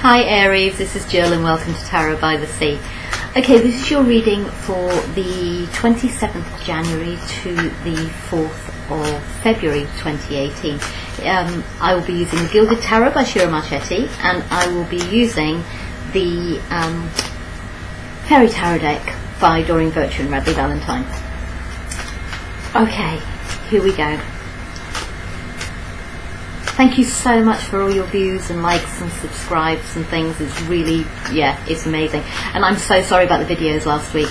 Hi Aries, this is Jill and welcome to Tarot by the Sea. Okay, this is your reading for the 27th of January to the 4th of February 2018. I will be using the Gilded Tarot by Shira Marchetti, and I will be using the Fairy Tarot deck by Doreen Virtue and Radley Valentine. Okay, here we go. Thank you so much for all your views and likes and subscribes and things. It's really, yeah, it's amazing. And I'm so sorry about the videos last week.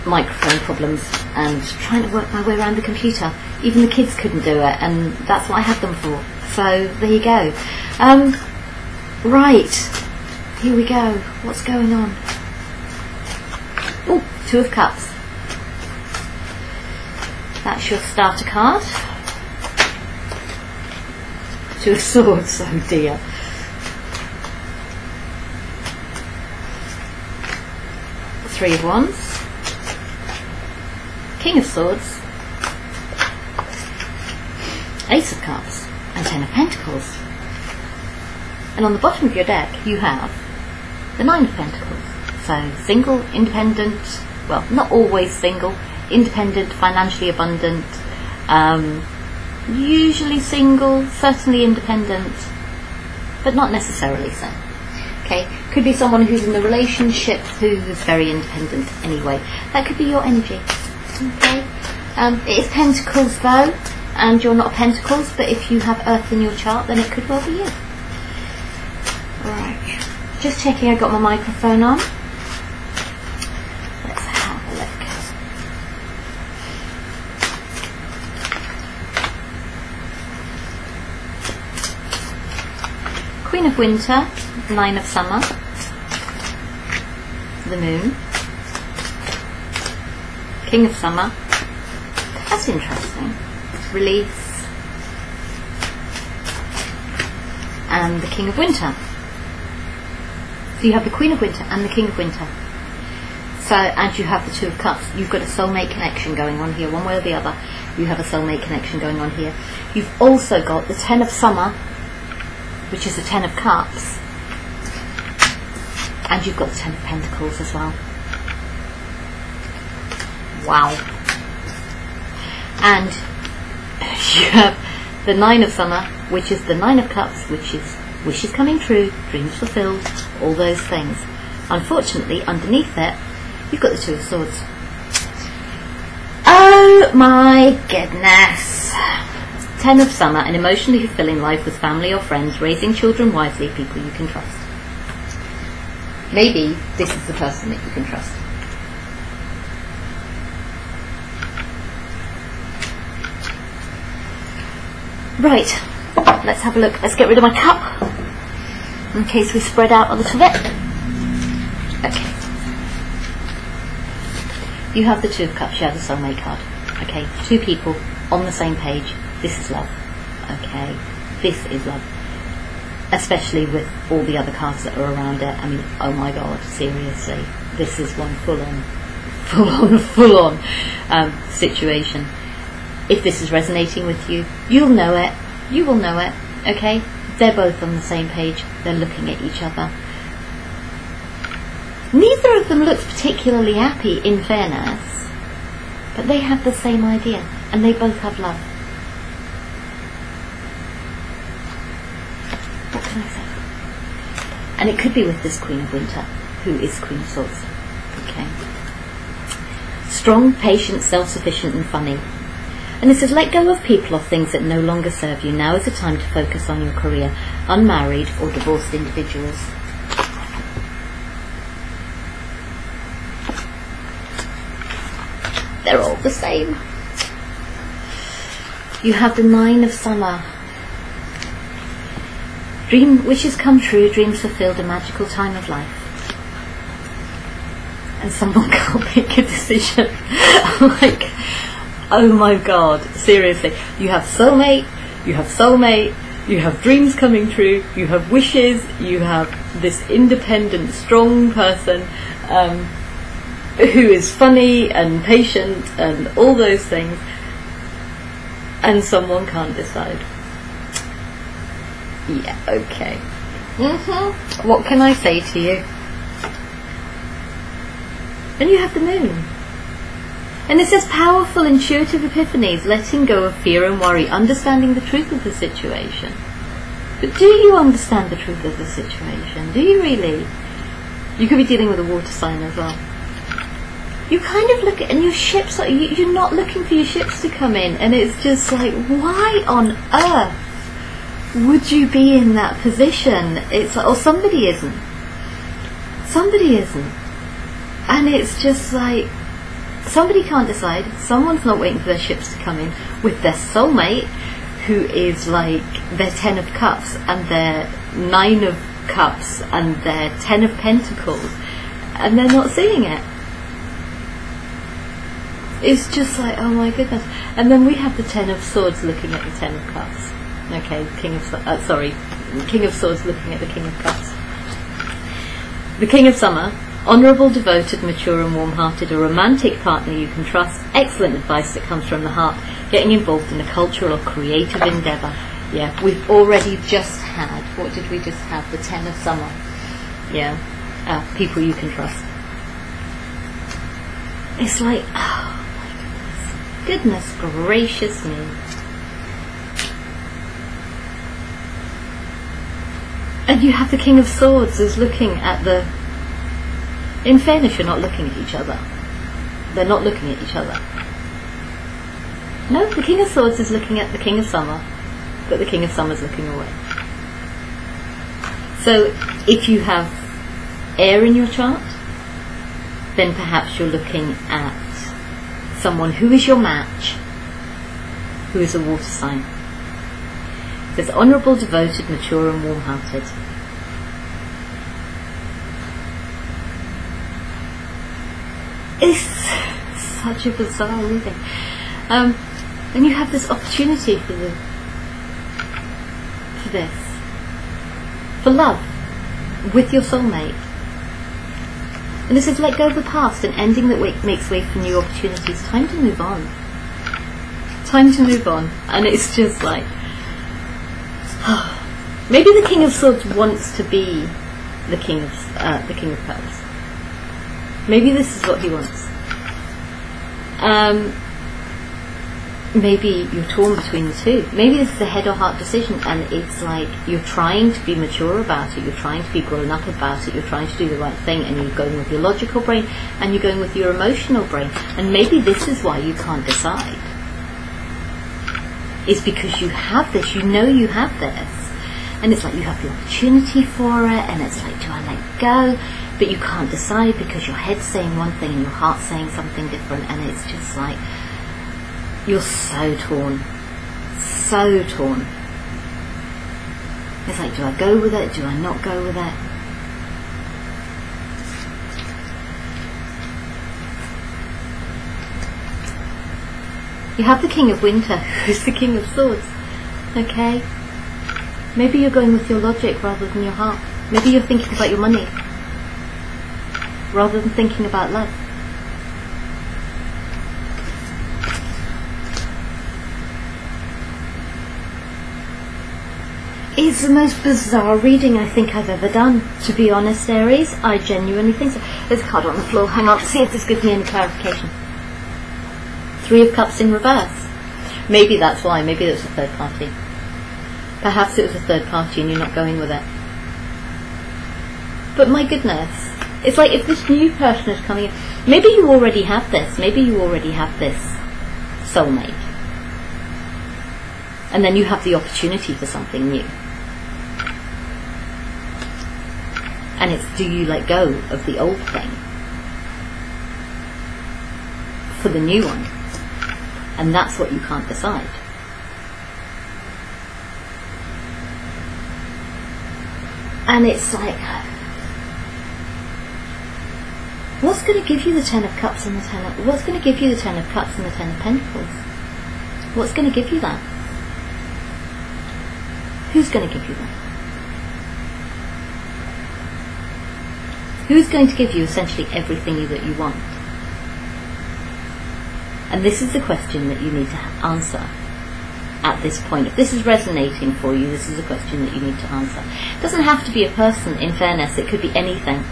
Microphone problems and trying to work my way around the computer. Even the kids couldn't do it, and that's what I had them for. So there you go. Right, here we go. What's going on? Oh, Two of Cups. That's your starter card. Two of Swords, oh dear. Three of Wands. King of Swords. Ace of Cups. And Ten of Pentacles. And on the bottom of your deck you have the Nine of Pentacles. So single, independent, well, not always single, independent, financially abundant, usually single, certainly independent, but not necessarily so. Okay, could be someone who's in a relationship who is very independent anyway. That could be your energy. Okay, it is Pentacles though, and you're not a Pentacles, but if you have Earth in your chart, then it could well be you. Right, just checking I got my microphone on. Let's have a look. Queen of Winter, Nine of Summer, the Moon, King of Summer. That's interesting. Release, and the King of Winter. So you have the Queen of Winter and the King of Winter. So, and you have the Two of Cups. You've got a soulmate connection going on here, one way or the other. You have a soulmate connection going on here. You've also got the Ten of Summer, which is the Ten of Cups, and you've got the Ten of Pentacles as well. Wow. And you have the Nine of Summer, which is the Nine of Cups, which is wishes coming true, dreams fulfilled, all those things. Unfortunately, underneath it, you've got the Two of Swords. Oh my goodness. Ten of Summer, an emotionally fulfilling life with family or friends, raising children wisely, people you can trust. Maybe this is the person that you can trust. Right, let's have a look. Let's get rid of my cup in case we spread out a little bit. Okay. You have the Two of Cups, you have the soulmate card. Okay, two people on the same page. This is love. Okay, this is love. Especially with all the other cards that are around it. I mean, oh my god, seriously. This is one full on situation. If this is resonating with you, you'll know it. You will know it. Okay? They're both on the same page. They're looking at each other. Neither of them looks particularly happy, in fairness, but they have the same idea, and they both have love. What can I say? And it could be with this Queen of Winter, who is Queen of Swords. Okay. Strong, patient, self-sufficient and funny. And it says, let go of people or things that no longer serve you. Now is the time to focus on your career. Unmarried or divorced individuals. They're all the same. You have the Nine of Summer. Dream wishes come true, dreams fulfilled, a magical time of life. And someone can't make a decision. Like, oh my god, seriously. You have soulmate, you have dreams coming true, you have wishes, you have this independent, strong person who is funny and patient and all those things, and someone can't decide. Yeah, okay. What can I say to you? And you have the moon. And it says powerful, intuitive epiphanies, letting go of fear and worry, understanding the truth of the situation. But do you understand the truth of the situation? Do you really? You could be dealing with a water sign as well. You kind of look at, and your ships, you're not looking for your ships to come in, and it's just like, why on earth would you be in that position? It's like, or somebody isn't. Somebody isn't. And it's just like, somebody can't decide. Someone's not waiting for their ships to come in with their soulmate, who is like their 10 of cups and their 9 of cups and their 10 of pentacles, and they're not seeing it. It's just like, oh my goodness. And then we have the 10 of swords looking at the 10 of cups. Okay, King of Swords looking at the King of Cups. The King of Summer. Honourable, devoted, mature and warm-hearted, a romantic partner you can trust, excellent advice that comes from the heart, getting involved in a cultural or creative endeavour. Yeah, we've already just had, what did we just have? The 10 of Summer. Yeah, people you can trust. It's like, oh my goodness gracious me. And you have the King of Swords who's looking at the... In fairness, you're not looking at each other. They're not looking at each other. No, the King of Swords is looking at the King of Summer, but the King of Summer's looking away. So, if you have air in your chart, then perhaps you're looking at someone who is your match, who is a water sign. It says honourable, devoted, mature and warm-hearted. It's such a bizarre reading. And you have this opportunity for love with your soulmate. And this is let go of the past, an ending that makes way for new opportunities. Time to move on. Time to move on. And it's just like, maybe the King of Swords wants to be the King of Cups. Maybe this is what he wants. Maybe you're torn between the two. Maybe this is a head or heart decision, and it's like you're trying to be mature about it, you're trying to be grown up about it, you're trying to do the right thing, and you're going with your logical brain and you're going with your emotional brain. And maybe this is why you can't decide. It's because you have this, you know you have this, and it's like you have the opportunity for it, and it's like, do I let go? But you can't decide because your head's saying one thing and your heart's saying something different, and it's just like you're so torn. So torn. It's like, do I go with it? Do I not go with it? You have the King of Winter, who's the King of Swords. Okay? Maybe you're going with your logic rather than your heart. Maybe you're thinking about your money rather than thinking about love. It's the most bizarre reading I think I've ever done, to be honest, Aries. I genuinely think so. There's a card on the floor. Hang on, see if this gives me any clarification. 3 of Cups in reverse. Maybe that's why. Maybe it was a third party. Perhaps it was a third party and you're not going with it. But my goodness. It's like if this new person is coming in, maybe you already have this. Maybe you already have this soulmate. And then you have the opportunity for something new. And it's, do you let go of the old thing for the new one? And that's what you can't decide. And it's like, what's going to give you the 10 of Cups and the 10 of... What's going to give you the 10 of Cups and the 10 of Pentacles? What's going to give you that? Who's going to give you that? Who's going to give you essentially everything that you want? And this is the question that you need to answer. at this point. If this is resonating for you, this is a question that you need to answer. It doesn't have to be a person, in fairness, it could be anything.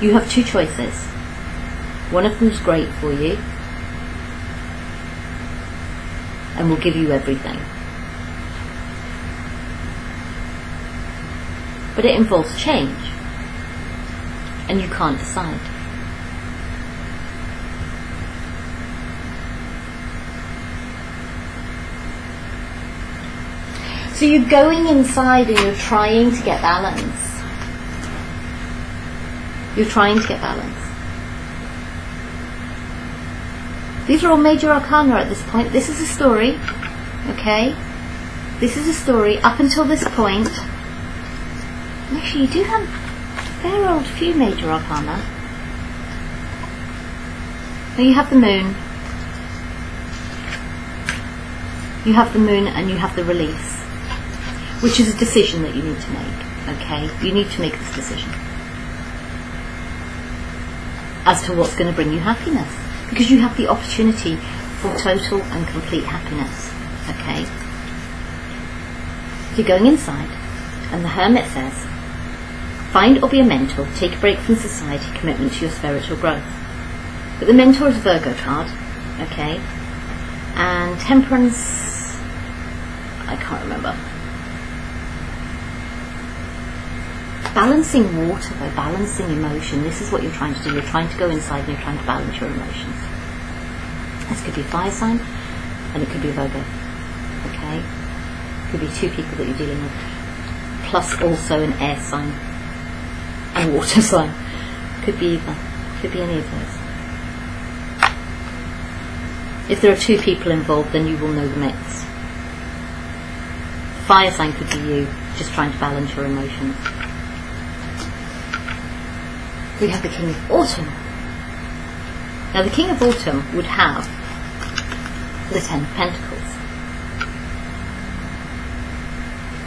You have two choices. One of them's great for you and will give you everything. But it involves change, and you can't decide. So you're going inside and you're trying to get balance. You're trying to get balance. These are all major arcana at this point. This is a story, okay? This is a story up until this point. Actually, you do have a fair old few major arcana. Now you have the moon. You have the moon and you have the release, which is a decision that you need to make, okay? You need to make this decision as to what's going to bring you happiness, because you have the opportunity for total and complete happiness, okay? You're going inside, and the Hermit says, find or be a mentor, take a break from society, commitment to your spiritual growth. But the Mentor is a Virgo card, okay? And Temperance, I can't remember. Balancing water though, balancing emotion, this is what you're trying to do. You're trying to go inside and you're trying to balance your emotions. This could be a fire sign, and it could be a Virgo, okay? It could be two people that you're dealing with, plus also an air sign and a water sign. Could be either, could be any of those. If there are two people involved, then you will know the mix. Fire sign could be you, just trying to balance your emotions. We have the King of Autumn. Now the King of Autumn would have the Ten of Pentacles.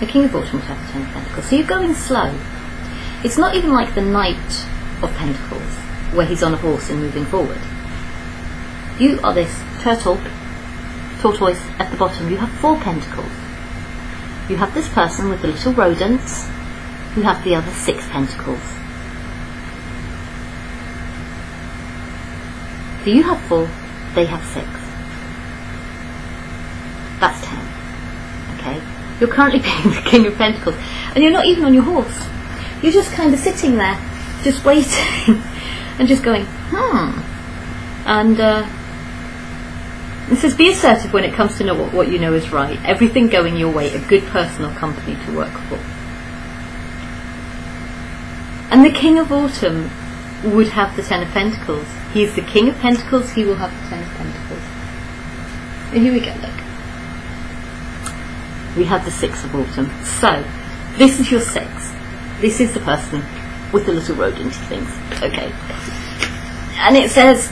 The King of Autumn would have the Ten of Pentacles. So you're going slow. It's not even like the Knight of Pentacles, where he's on a horse and moving forward. You are this tortoise at the bottom. You have 4 pentacles. You have this person with the little rodents, who have the other 6 pentacles. So you have 4, they have 6. That's 10. Okay? You're currently being the King of Pentacles, and you're not even on your horse. You're just kind of sitting there, just waiting, and just going, And it says, be assertive when it comes to know what you know is right. Everything going your way, a good personal company to work for. And the King of Autumn would have the Ten of Pentacles. He's the King of Pentacles, he will have the Ten of Pentacles. And here we go, look. We have the 6 of Autumn. So, this is your 6. This is the person with the little rodent things. Okay. And it says,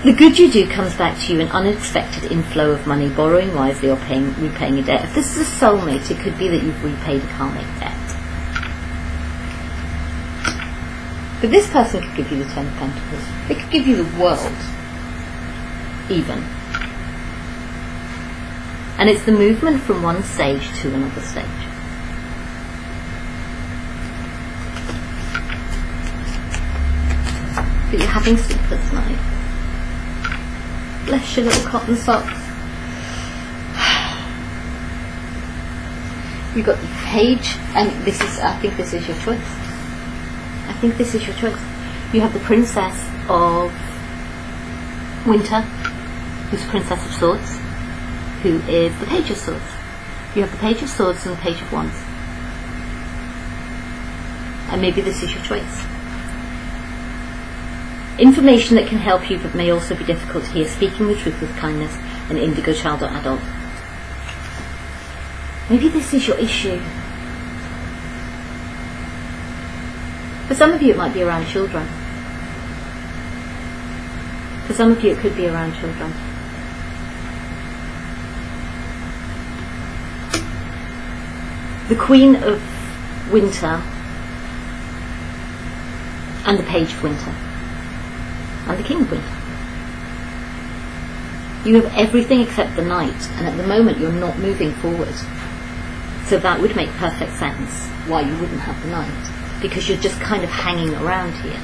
the good you do comes back to you, an unexpected inflow of money, borrowing wisely or repaying a debt. If this is a soulmate, it could be that you've repaid a karmic debt. But this person could give you the Ten of Pentacles. They could give you the world, even. And it's the movement from one stage to another stage. But you're having sleepless nights. Bless your little cotton socks. You've got the Page, and this is, I think this is your choice. I think this is your choice. You have the Princess of Winter, who's Princess of Swords, who is the Page of Swords. You have the Page of Swords and the Page of Wands. And maybe this is your choice. Information that can help you but may also be difficult to hear. Speaking the truth with kindness. An indigo child or adult. Maybe this is your issue. For some of you it might be around children. For some of you it could be around children. The Queen of Winter and the Page of Winter. And the King of Winter. You have everything except the Knight, and at the moment you're not moving forward. So that would make perfect sense why you wouldn't have the Knight, because you're just kind of hanging around here.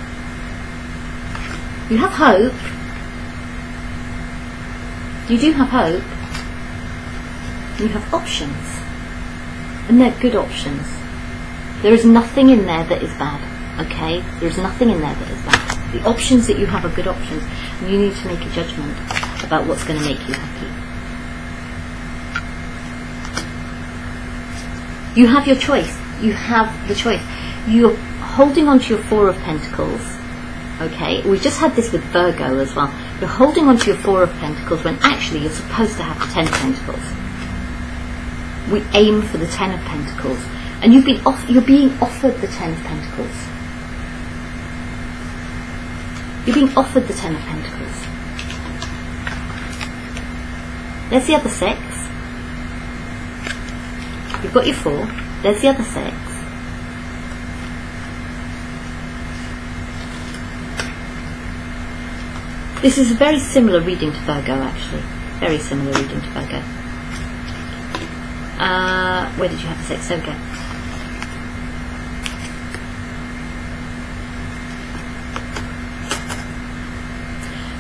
You have hope. You do have hope. You have options, and they're good options. There is nothing in there that is bad, okay? There is nothing in there that is bad. The options that you have are good options, and you need to make a judgment about what's going to make you happy. You have your choice. You have the choice. You're holding on to your Four of Pentacles, okay? We just had this with Virgo as well. You're holding on to your Four of Pentacles when actually you're supposed to have the Ten of Pentacles. We aim for the Ten of Pentacles, and you're being offered the Ten of Pentacles. You're being offered the Ten of Pentacles. There's the other 6. You've got your 4. There's the other 6. This is a very similar reading to Virgo, actually. Very similar reading to Virgo. Where did you have the 6? There we go.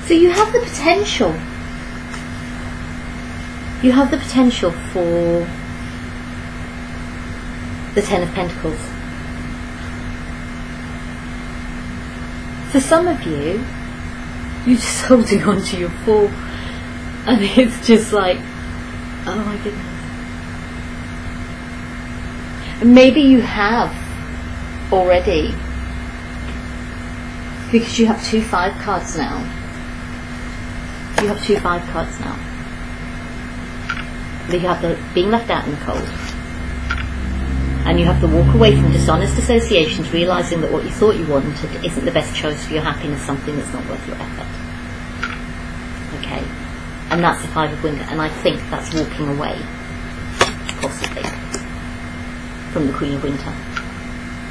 So you have the potential. You have the potential for the Ten of Pentacles. For some of you, you're just holding on to your 4, and it's just like, oh my goodness. And maybe you have already, because you have 2 5 cards now. You have 2 5 cards now. But you have the being left out in the cold. And you have to walk away from dishonest associations, realising that what you thought you wanted isn't the best choice for your happiness, something that's not worth your effort. Okay? And that's the 5 of Winter, and I think that's walking away, possibly, from the Queen of Winter,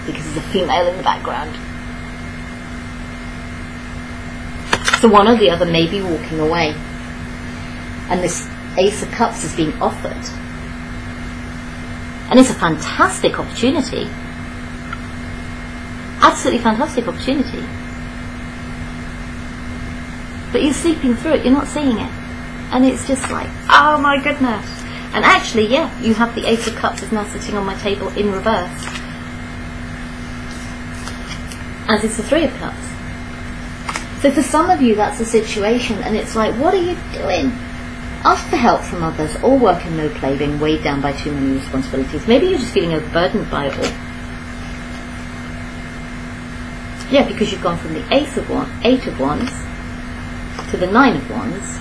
because there's a female in the background. So one or the other may be walking away, and this Ace of Cups is being offered. And it's a fantastic opportunity. Absolutely fantastic opportunity. But you're sleeping through it, you're not seeing it. And it's just like, oh my goodness. And actually, yeah, you have the Ace of Cups is now sitting on my table in reverse. As is the 3 of Cups. So for some of you, that's a situation, and it's like, what are you doing? Ask for help from others, or work in no play, being weighed down by too many responsibilities. Maybe you're just feeling overburdened by it all. Yeah, because you've gone from the 8 of Wands, to the 9 of Wands,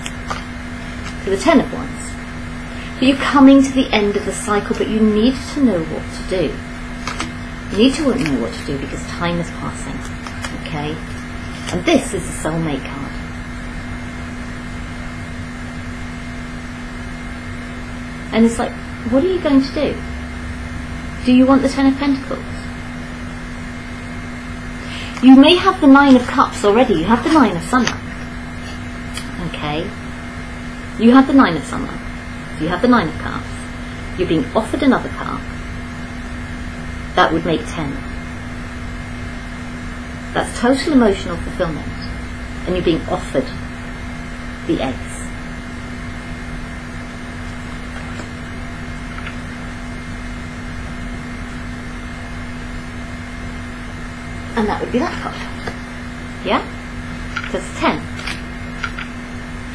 to the 10 of Wands. But you're coming to the end of the cycle, but you need to know what to do. You need to know what to do because time is passing. Okay? And this is the soulmate card. And it's like, what are you going to do? Do you want the 10 of Pentacles? You may have the 9 of Cups already. You have the 9 of Summer. Okay? You have the 9 of Summer. You have the 9 of Cups. You're being offered another cup. That would make 10. That's total emotional fulfillment. And you're being offered the Ace. And that would be that card. Yeah? So it's 10.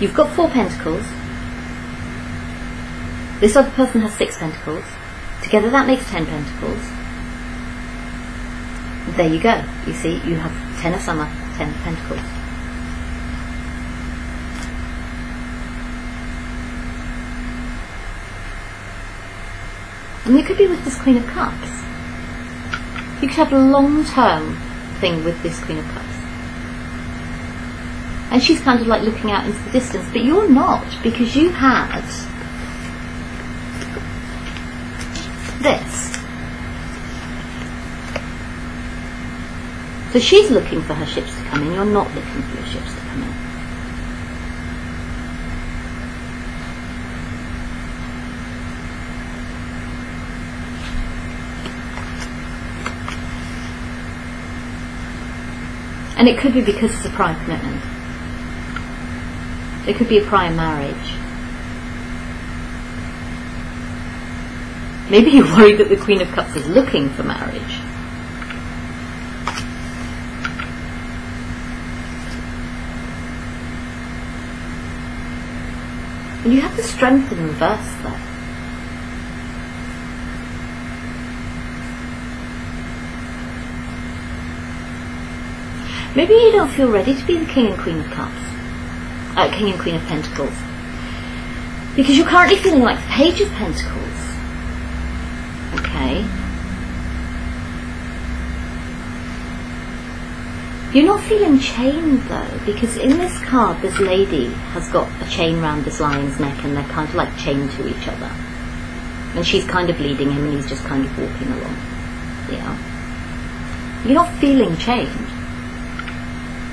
You've got 4 pentacles. This other person has 6 pentacles. Together that makes 10 pentacles. There you go. You see, you have 10 of Summer, 10 of Pentacles. And you could be with this Queen of Cups. You could have a long-term thing with this Queen of Cups. And she's kind of like looking out into the distance, but you're not, because you had this. So she's looking for her ships to come in, you're not looking for your ships to come in. And it could be because it's a prior commitment. It could be a prior marriage. Maybe you're worried that the Queen of Cups is looking for marriage. And you have the Strength in reverse there. Maybe you don't feel ready to be the King and Queen of Cups. King and Queen of Pentacles. Because you're currently feeling like the Page of Pentacles. Okay. You're not feeling chained though, because in this card this lady has got a chain round this lion's neck and they're kind of like chained to each other. And she's kind of leading him and he's just kind of walking along. Yeah. You're not feeling chained.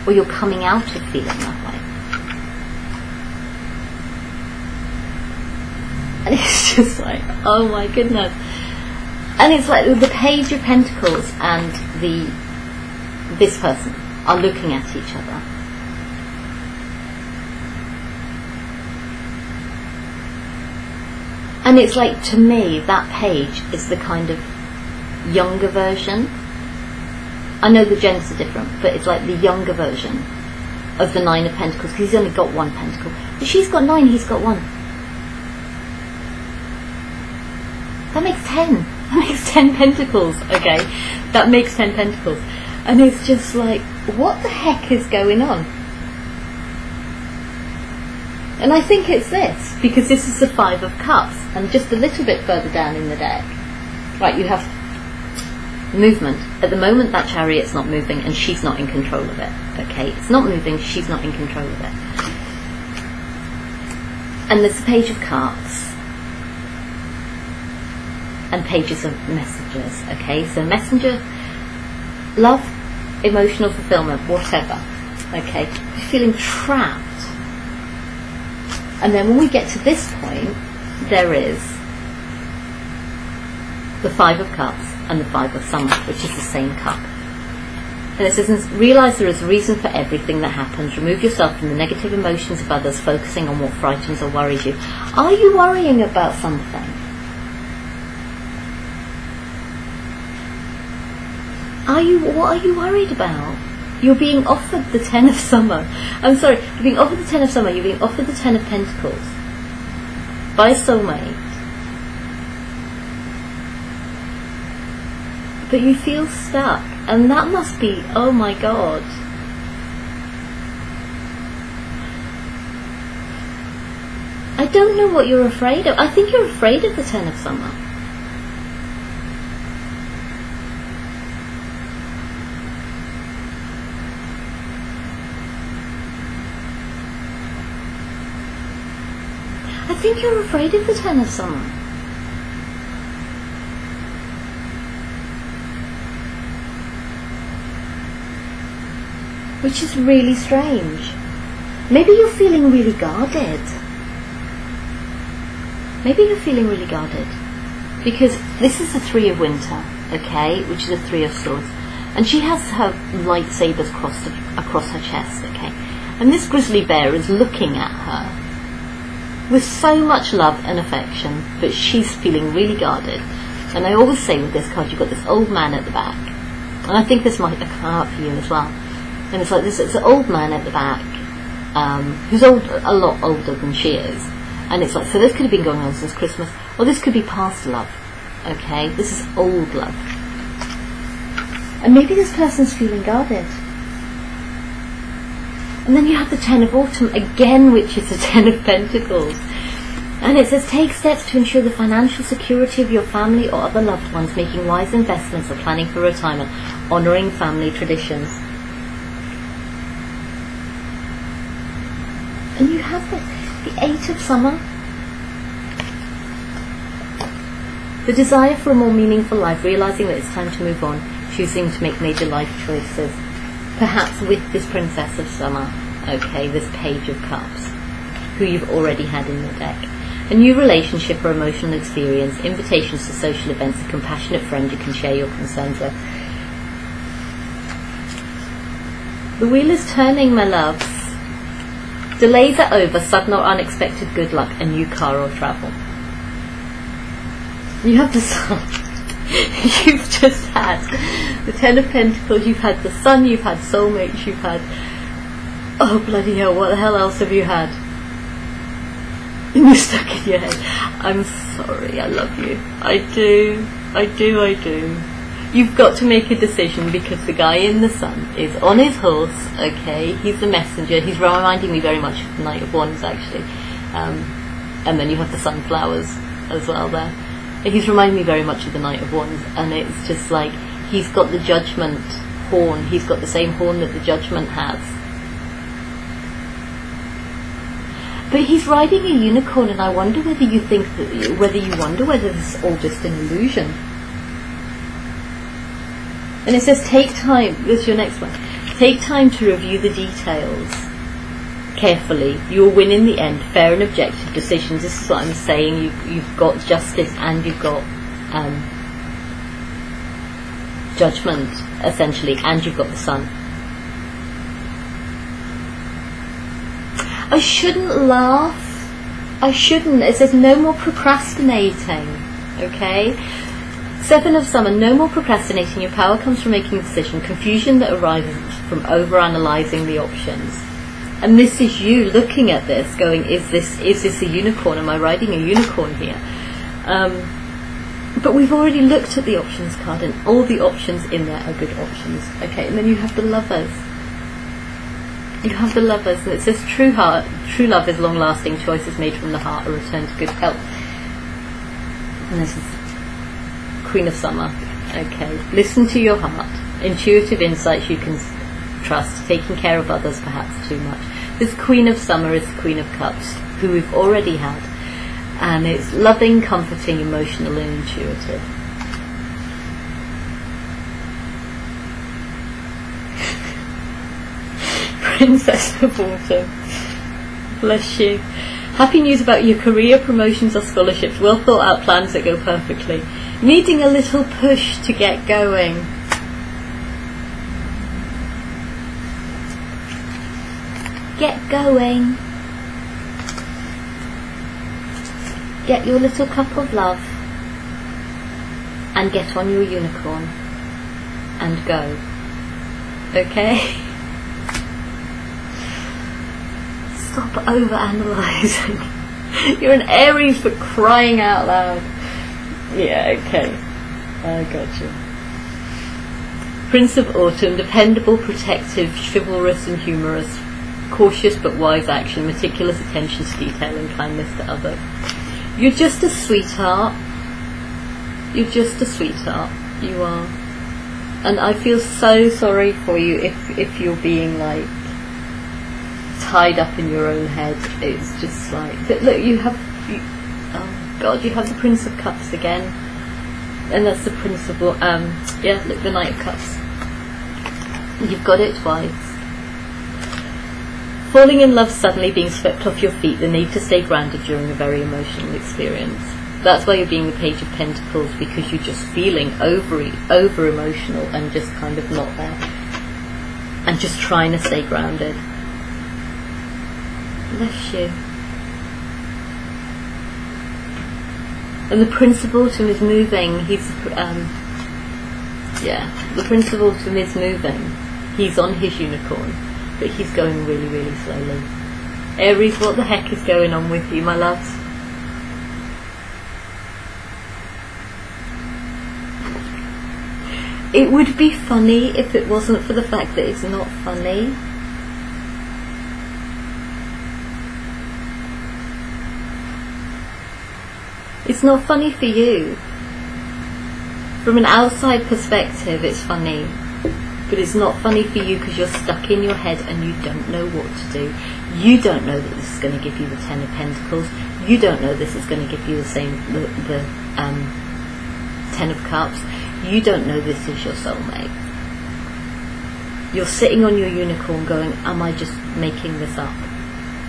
Or you're coming out of feeling that way. And it's just like, oh my goodness. And it's like the Page of Pentacles and this person are looking at each other. And it's like, to me, that page is the kind of younger version. I know the genders are different, but it's like the younger version of the Nine of Pentacles, because he's only got one pentacle. But she's got 9, he's got 1. That makes 10. That makes 10 pentacles, okay? That makes 10 pentacles. And it's just like, what the heck is going on? And I think it's this, because this is the 5 of Cups, and just a little bit further down in the deck, right, you have movement. At the moment that Chariot's not moving and she's not in control of it, okay? It's not moving, she's not in control of it. And there's the Page of Cups and pages of messages, okay? So messenger, love, emotional fulfillment, whatever, okay? You're feeling trapped. And then when we get to this point, there is the 5 of Cups and the 5 of Summer, which is the same cup. And it says, realise there is a reason for everything that happens. Remove yourself from the negative emotions of others, focusing on what frightens or worries you. Are you worrying about something? What are you worried about? You're being offered the 10 of Summer. I'm sorry, you're being offered the 10 of Summer, you're being offered the 10 of Pentacles by a soulmate. But you feel stuck, and that must be, oh my God. I don't know what you're afraid of. I think you're afraid of the 10 of Summer. I think you're afraid of the 10 of Summer. Which is really strange. Maybe you're feeling really guarded. Maybe you're feeling really guarded. Because this is the 3 of Winter, okay, which is the 3 of Swords. And she has her lightsabers across her chest, okay. And this grizzly bear is looking at her with so much love and affection, but she's feeling really guarded. And I always say with this card, you've got this old man at the back, and I think this might come out for you as well. And it's like this, it's an old man at the back, who's a lot older than she is. And it's like, so this could have been going on since Christmas, or this could be past love, okay? This is old love. And maybe this person's feeling guarded. And then you have the 10 of Autumn again, which is the 10 of Pentacles. And it says, take steps to ensure the financial security of your family or other loved ones, making wise investments or planning for retirement, honouring family traditions. And you have the 8 of Summer. The desire for a more meaningful life, realising that it's time to move on, choosing to make major life choices. Perhaps with this Princess of Summer, okay, this Page of Cups, who you've already had in your deck. A new relationship or emotional experience, invitations to social events, a compassionate friend you can share your concerns with. The wheel is turning, my loves. Delays are over, sudden or unexpected good luck, a new car or travel. You have the Sun. You've just had the Ten of Pentacles, you've had the Sun, you've had soulmates, you've had... Oh bloody hell, what the hell else have you had? You're stuck in your head. I'm sorry, I love you. I do. You've got to make a decision, because the guy in the Sun is on his horse, okay? He's the messenger. He's reminding me very much of the Knight of Wands, actually. And then you have the sunflowers as well there. He's reminding me very much of the Knight of Wands, and it's just like he's got the Judgment horn. He's got the same horn that the Judgment has. But he's riding a unicorn, and I wonder whether you think that, whether this is all just an illusion. And it says, take time. This is your next one. Take time to review the details carefully. You will win in the end. Fair and objective decisions. This is what I'm saying. You've got justice and you've got judgment, essentially, and you've got the Sun. I shouldn't laugh. I shouldn't. It says no more procrastinating. Okay? Seven of Summer, no more procrastinating. Your power comes from making a decision. Confusion that arises from over-analysing the options. And this is you looking at this, going, is this a unicorn? Am I riding a unicorn here? But we've already looked at the options card, and all the options in there are good options. Okay, and then you have the Lovers. You have the Lovers, and it says true love is long-lasting, choices made from the heart, a return to good health. And this is Queen of Summer. Okay, listen to your heart. Intuitive insights you can trust. Taking care of others perhaps too much. This Queen of Summer is the Queen of Cups, who we've already had, and it's loving, comforting, emotional and intuitive. Princess of Autumn. Bless you. Happy news about your career, promotions or scholarships. Well thought out plans that go perfectly. Needing a little push to get going. Get going. Get your little cup of love and get on your unicorn and go. Okay? Stop over-analysing. You're an Aries for crying out loud. Yeah, okay. I got you. Prince of Autumn, dependable, protective, chivalrous and humorous, cautious but wise action, meticulous attention to detail and kindness to others. You're just a sweetheart. You're just a sweetheart. You are. And I feel so sorry for you if you're being like tied up in your own head. It's just like, but look, oh God, you have the Prince of Cups again, and that's the Prince of yeah, look, the Knight of Cups. You've got it twice. Falling in love suddenly, being swept off your feet, the need to stay grounded during a very emotional experience. That's why you're being the Page of Pentacles, because you're just feeling over emotional and just kind of not there, and just trying to stay grounded. Bless you. And the Prince of Autumn is moving. He's yeah, the Prince of Autumn is moving. He's on his unicorn, but he's going really, really slowly. Aries, what the heck is going on with you, my loves? It would be funny if it wasn't for the fact that it's not funny. It's not funny for you. From an outside perspective, it's funny. But it's not funny for you because you're stuck in your head and you don't know what to do. You don't know that this is going to give you the Ten of Pentacles. You don't know this is going to give you the Ten of Cups. You don't know this is your soulmate. You're sitting on your unicorn going, am I just making this up?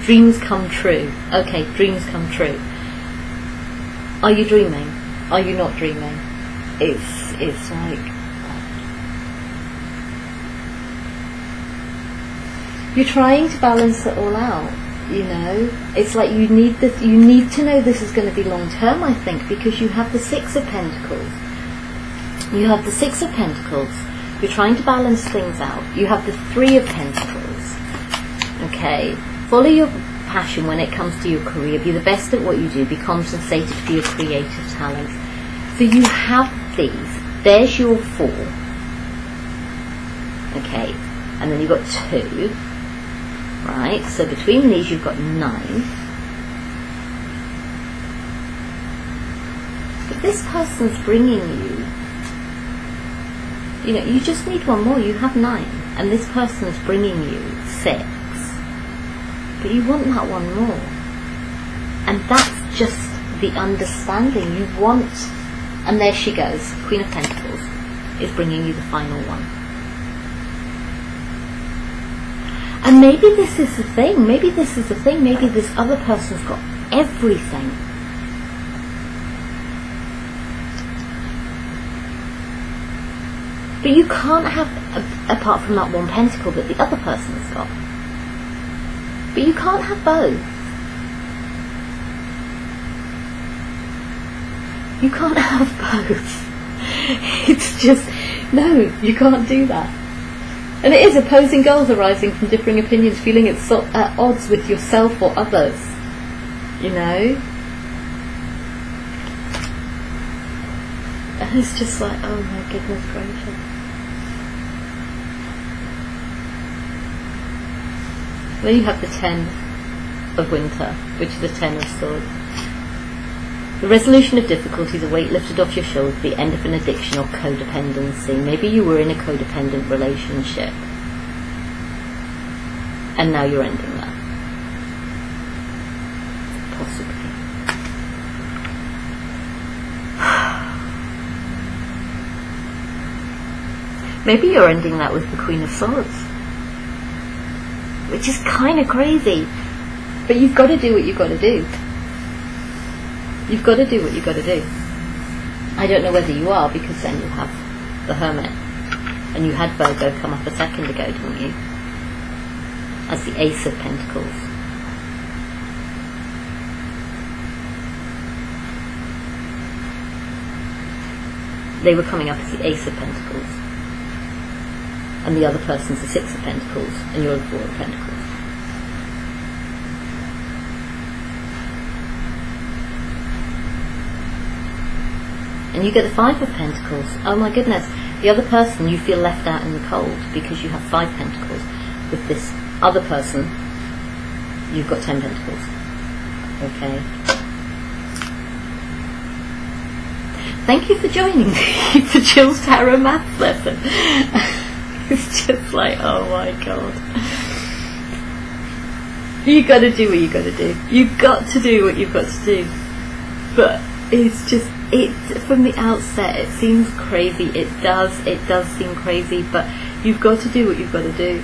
Dreams come true. Okay, dreams come true. Are you dreaming? Are you not dreaming? It's like, You're trying to balance it all out, you know. It's like you need to know this is going to be long term, I think, because you have the Six of Pentacles. You have the Six of Pentacles. You're trying to balance things out. You have the Three of Pentacles. Okay. Follow your passion when it comes to your career. Be the best at what you do. Be compensated for your creative talents. So you have these. There's your 4. Okay. And then you've got 2. Right, so between these you've got 9. But this person's bringing you, you know, you just need one more. You have 9, and this person's bringing you 6. But you want that one more, and that's just the understanding you want. And there she goes. Queen of Pentacles is bringing you the final one. And maybe this is the thing, maybe this is the thing, maybe this other person's got everything. But you can't have, apart from that one pentacle that the other person's got. But you can't have both. You can't have both. It's just, no, you can't do that. And it is opposing goals arising from differing opinions, feeling it's at odds with yourself or others, you know. And it's just like, oh my goodness gracious. Then you have the 10 of Winter, which is the 10 of Swords. The resolution of difficulties, a weight lifted off your shoulders, the end of an addiction or codependency. Maybe you were in a codependent relationship and now you're ending that. Possibly. Maybe you're ending that with the Queen of Swords, which is kind of crazy. But you've got to do what you've got to do. You've got to do what you've got to do. I don't know whether you are, because then you have the Hermit. And you had Virgo come up a second ago, didn't you? As the Ace of Pentacles. They were coming up as the Ace of Pentacles. And the other person's the Six of Pentacles. And you're the Four of Pentacles. And you get the Five of Pentacles. Oh my goodness. The other person, you feel left out in the cold because you have 5 Pentacles. With this other person, you've got 10 Pentacles. Okay. Thank you for joining me for Jill's Tarot Maths lesson. It's just like, oh my god. You got to do what you got to do. You've got to do what you've got to do. But it's just, from the outset it seems crazy. It does seem crazy, but you've got to do what you've got to do.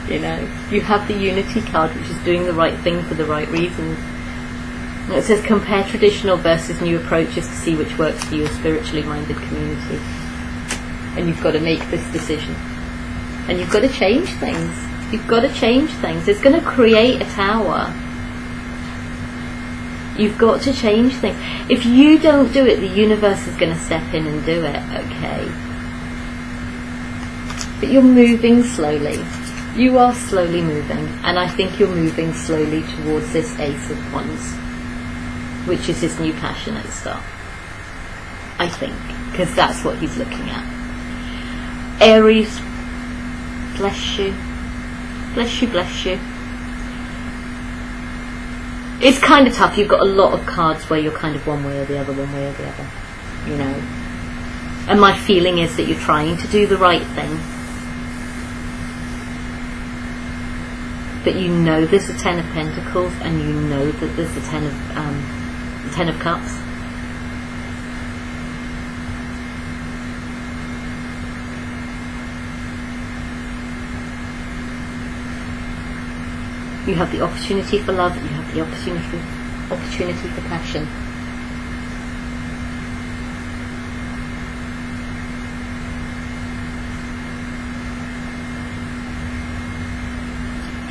You know, you have the Unity card, which is doing the right thing for the right reasons. And it says compare traditional versus new approaches to see which works for your spiritually minded community. And you've got to make this decision. And you've got to change things. You've got to change things. It's going to create a tower. You've got to change things. If you don't do it, the universe is going to step in and do it, okay? But you're moving slowly. You are slowly moving. And I think you're moving slowly towards this Ace of Wands, which is his new passionate stuff. I think. Because that's what he's looking at. Aries, bless you. Bless you, bless you. It's kind of tough. You've got a lot of cards where you're kind of one way or the other, one way or the other, you know. And my feeling is that you're trying to do the right thing. But you know there's a 10 of Pentacles, and you know that there's the 10 of Cups. You have the opportunity for love, you have the opportunity for passion.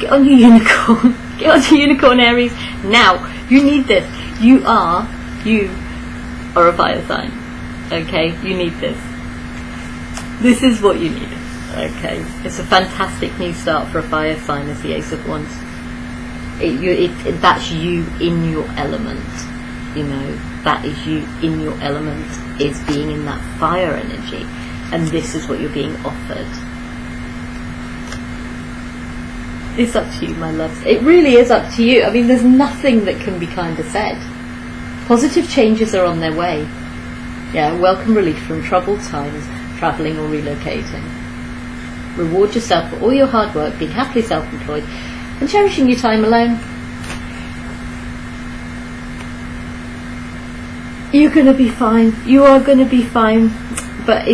Get on your unicorn. Get on your unicorn, Aries. Now, you need this. You are a fire sign. Okay? You need this. This is what you need. Okay? It's a fantastic new start for a fire sign as the Ace of Wands. That's you in your element. You know, that is you in your element, is being in that fire energy. And this is what you're being offered. It's up to you, my loves. It really is up to you. I mean, there's nothing that can be kind of said. Positive changes are on their way. Yeah, welcome relief from troubled times, travelling or relocating. Reward yourself for all your hard work, being happily self-employed, and cherishing your time alone. You're going to be fine. You are going to be fine. But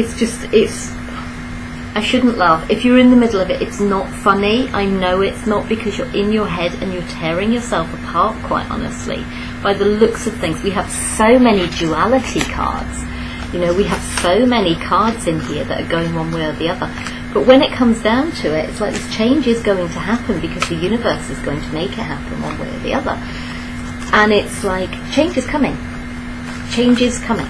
I shouldn't laugh. If you're in the middle of it, it's not funny. I know it's not, because you're in your head and you're tearing yourself apart, quite honestly. By the looks of things, we have so many duality cards. You know, we have so many cards in here that are going one way or the other. But when it comes down to it, it's like this change is going to happen because the universe is going to make it happen one way or the other. And it's like, change is coming. Change is coming.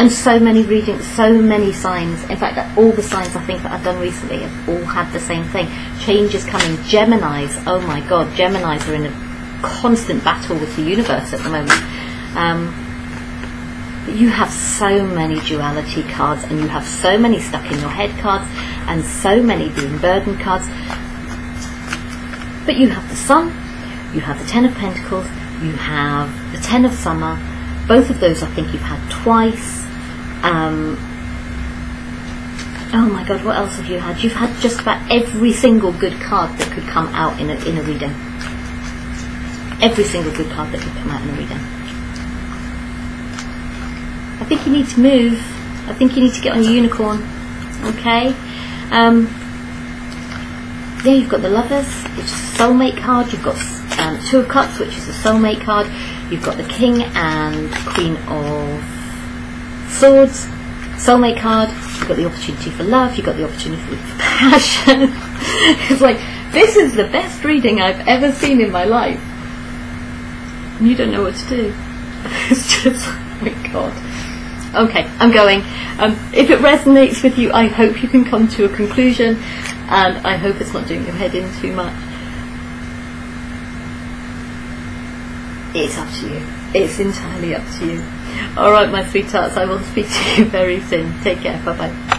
And so many readings, so many signs. In fact, all the signs I think that I've done recently have all had the same thing. Change is coming. Geminis, oh my God, Geminis are in a constant battle with the universe at the moment. You have so many duality cards, and you have so many stuck in your head cards, and so many being burdened cards. But you have the Sun, you have the Ten of Pentacles, you have the Ten of Summer. Both of those I think you've had twice. Oh my God, what else have you had? You've had just about every single good card that could come out in a reading. Every single good card that could come out in a reading. I think you need to move. I think you need to get on your unicorn. Okay? Yeah, you've got the Lovers, which is a soulmate card. You've got Two of Cups, which is a soulmate card. You've got the King and Queen of Swords, soulmate card. You've got the opportunity for love. You've got the opportunity for passion. It's like, this is the best reading I've ever seen in my life. And you don't know what to do. It's just, oh my God. Okay, I'm going. If it resonates with you, I hope you can come to a conclusion, and I hope it's not doing your head in too much. It's up to you. It's entirely up to you. Alright, my sweethearts, I will speak to you very soon. Take care. Bye-bye.